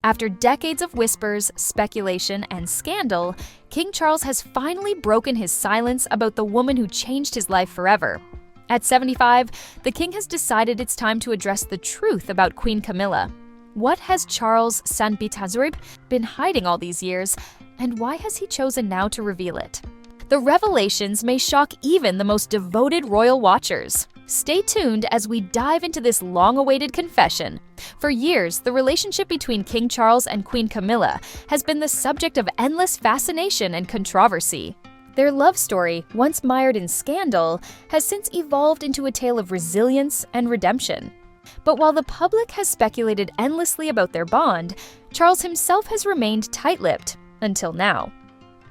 After decades of whispers, speculation, and scandal, King Charles has finally broken his silence about the woman who changed his life forever. At 75, the king has decided it's time to address the truth about Queen Camilla. What has Charles St. Petersburg been hiding all these years, and why has he chosen now to reveal it? The revelations may shock even the most devoted royal watchers. Stay tuned as we dive into this long-awaited confession. For years, the relationship between King Charles and Queen Camilla has been the subject of endless fascination and controversy. Their love story, once mired in scandal, has since evolved into a tale of resilience and redemption. But while the public has speculated endlessly about their bond, Charles himself has remained tight-lipped, until now.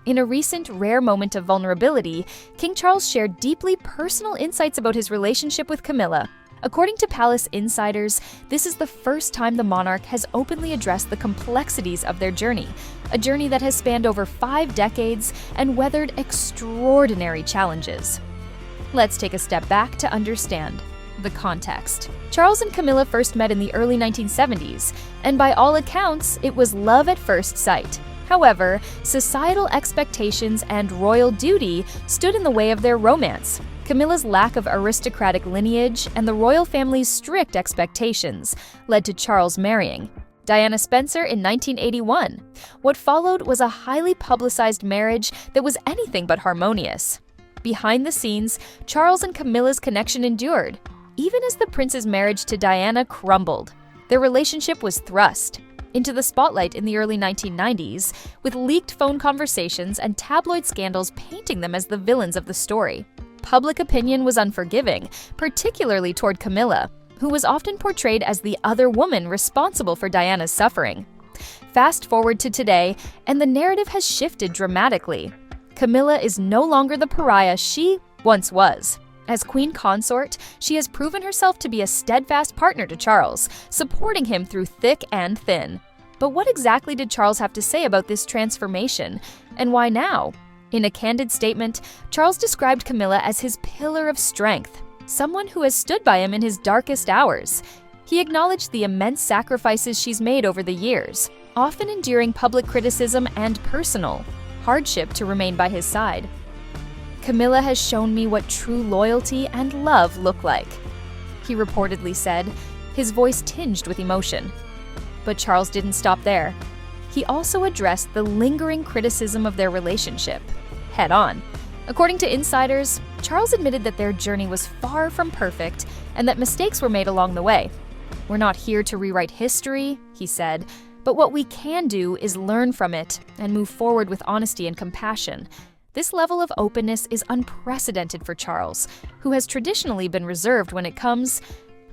In a recent rare moment of vulnerability, King Charles shared deeply personal insights about his relationship with Camilla. According to palace insiders, this is the first time the monarch has openly addressed the complexities of their journey, a journey that has spanned over 5 decades and weathered extraordinary challenges. Let's take a step back to understand the context. Charles and Camilla first met in the early 1970s, and by all accounts, it was love at first sight. However, societal expectations and royal duty stood in the way of their romance. Camilla's lack of aristocratic lineage and the royal family's strict expectations led to Charles marrying Diana Spencer in 1981. What followed was a highly publicized marriage that was anything but harmonious. Behind the scenes, Charles and Camilla's connection endured, even as the prince's marriage to Diana crumbled. Their relationship was thrust into the spotlight in the early 1990s, with leaked phone conversations and tabloid scandals painting them as the villains of the story. Public opinion was unforgiving, particularly toward Camilla, who was often portrayed as the other woman responsible for Diana's suffering. Fast forward to today, and the narrative has shifted dramatically. Camilla is no longer the pariah she once was. As queen consort, she has proven herself to be a steadfast partner to Charles, supporting him through thick and thin. But what exactly did Charles have to say about this transformation, and why now? In a candid statement, Charles described Camilla as his pillar of strength, someone who has stood by him in his darkest hours. He acknowledged the immense sacrifices she's made over the years, often enduring public criticism and personal hardship to remain by his side. Camilla has shown me what true loyalty and love look like, he reportedly said, his voice tinged with emotion. But Charles didn't stop there. He also addressed the lingering criticism of their relationship head on. According to insiders, Charles admitted that their journey was far from perfect and that mistakes were made along the way. "We're not here to rewrite history," he said, "but what we can do is learn from it and move forward with honesty and compassion." This level of openness is unprecedented for Charles, who has traditionally been reserved when it comes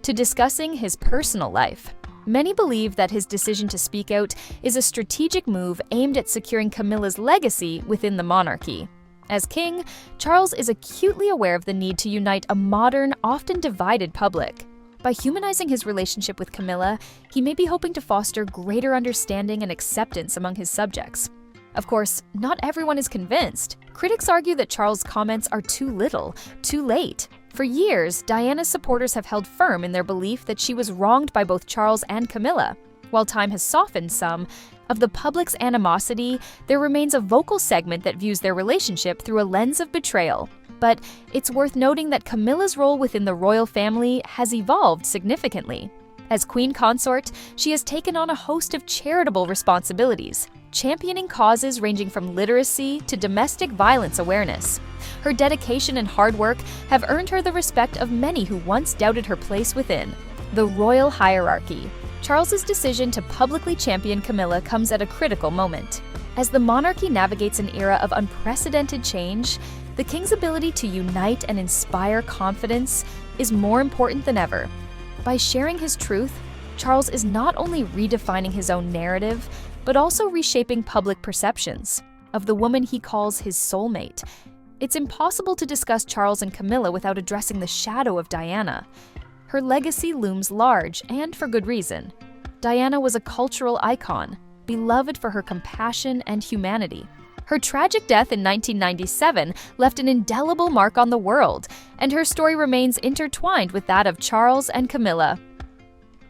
to discussing his personal life. Many believe that his decision to speak out is a strategic move aimed at securing Camilla's legacy within the monarchy. As king, Charles is acutely aware of the need to unite a modern, often divided public. By humanizing his relationship with Camilla, he may be hoping to foster greater understanding and acceptance among his subjects. Of course, not everyone is convinced. Critics argue that Charles' comments are too little, too late. For years, Diana's supporters have held firm in their belief that she was wronged by both Charles and Camilla. While time has softened some of the public's animosity, there remains a vocal segment that views their relationship through a lens of betrayal. But it's worth noting that Camilla's role within the royal family has evolved significantly. As queen consort, she has taken on a host of charitable responsibilities, championing causes ranging from literacy to domestic violence awareness. Her dedication and hard work have earned her the respect of many who once doubted her place within the royal hierarchy. Charles's decision to publicly champion Camilla comes at a critical moment. As the monarchy navigates an era of unprecedented change, the king's ability to unite and inspire confidence is more important than ever. By sharing his truth, Charles is not only redefining his own narrative, but also reshaping public perceptions of the woman he calls his soulmate. It's impossible to discuss Charles and Camilla without addressing the shadow of Diana. Her legacy looms large, and for good reason. Diana was a cultural icon, beloved for her compassion and humanity. Her tragic death in 1997 left an indelible mark on the world, and her story remains intertwined with that of Charles and Camilla.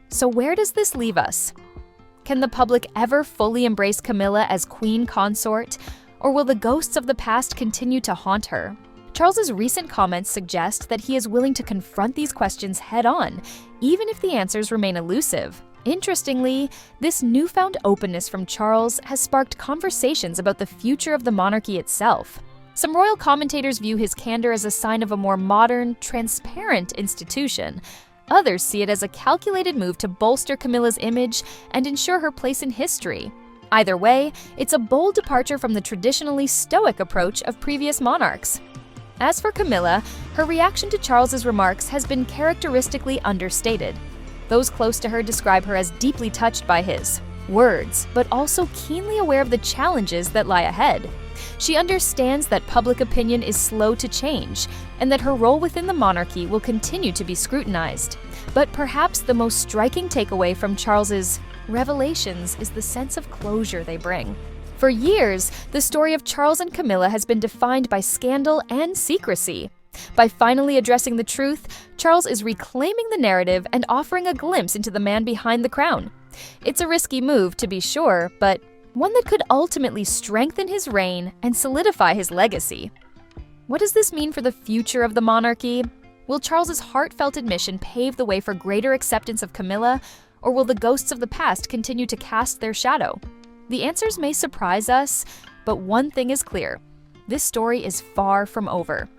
So where does this leave us? Can the public ever fully embrace Camilla as queen consort, or will the ghosts of the past continue to haunt her? Charles's recent comments suggest that he is willing to confront these questions head-on, even if the answers remain elusive. Interestingly, this newfound openness from Charles has sparked conversations about the future of the monarchy itself. Some royal commentators view his candor as a sign of a more modern, transparent institution. Others see it as a calculated move to bolster Camilla's image and ensure her place in history. Either way, it's a bold departure from the traditionally stoic approach of previous monarchs. As for Camilla, her reaction to Charles's remarks has been characteristically understated. Those close to her describe her as deeply touched by his words, but also keenly aware of the challenges that lie ahead. She understands that public opinion is slow to change, and that her role within the monarchy will continue to be scrutinized. But perhaps the most striking takeaway from Charles's revelations is the sense of closure they bring. For years, the story of Charles and Camilla has been defined by scandal and secrecy. By finally addressing the truth, Charles is reclaiming the narrative and offering a glimpse into the man behind the crown. It's a risky move, to be sure, but one that could ultimately strengthen his reign and solidify his legacy. What does this mean for the future of the monarchy? Will Charles's heartfelt admission pave the way for greater acceptance of Camilla, or will the ghosts of the past continue to cast their shadow? The answers may surprise us, but one thing is clear: this story is far from over.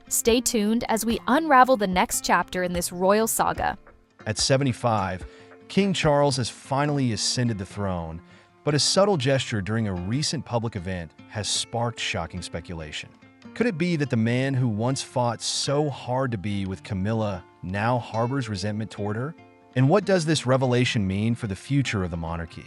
Stay tuned as we unravel the next chapter in this royal saga. At 75, King Charles has finally ascended the throne, but a subtle gesture during a recent public event has sparked shocking speculation. Could it be that the man who once fought so hard to be with Camilla now harbors resentment toward her? And what does this revelation mean for the future of the monarchy?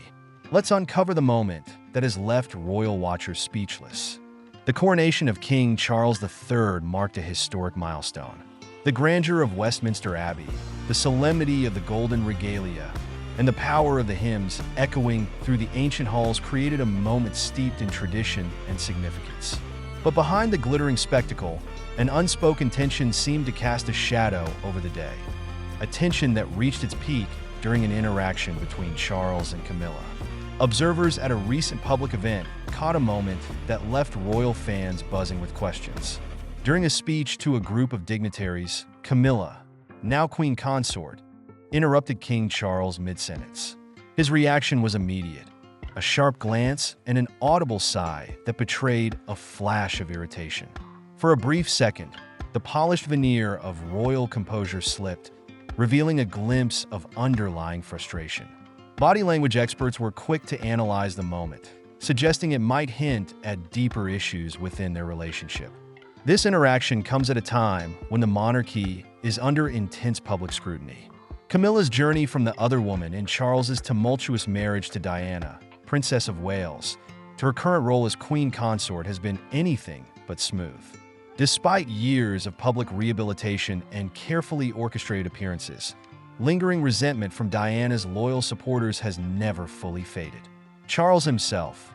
Let's uncover the moment that has left royal watchers speechless. The coronation of King Charles III marked a historic milestone. The grandeur of Westminster Abbey, the solemnity of the golden regalia, and the power of the hymns echoing through the ancient halls created a moment steeped in tradition and significance. But behind the glittering spectacle, an unspoken tension seemed to cast a shadow over the day. A tension that reached its peak during an interaction between Charles and Camilla. Observers at a recent public event caught a moment that left royal fans buzzing with questions. During a speech to a group of dignitaries, Camilla, now queen consort, interrupted King Charles mid-sentence. His reaction was immediate, a sharp glance and an audible sigh that betrayed a flash of irritation. For a brief second, the polished veneer of royal composure slipped, revealing a glimpse of underlying frustration. Body language experts were quick to analyze the moment, suggesting it might hint at deeper issues within their relationship. This interaction comes at a time when the monarchy is under intense public scrutiny. Camilla's journey from the other woman in Charles's tumultuous marriage to Diana, Princess of Wales, to her current role as queen consort has been anything but smooth. Despite years of public rehabilitation and carefully orchestrated appearances, lingering resentment from Diana's loyal supporters has never fully faded. Charles himself,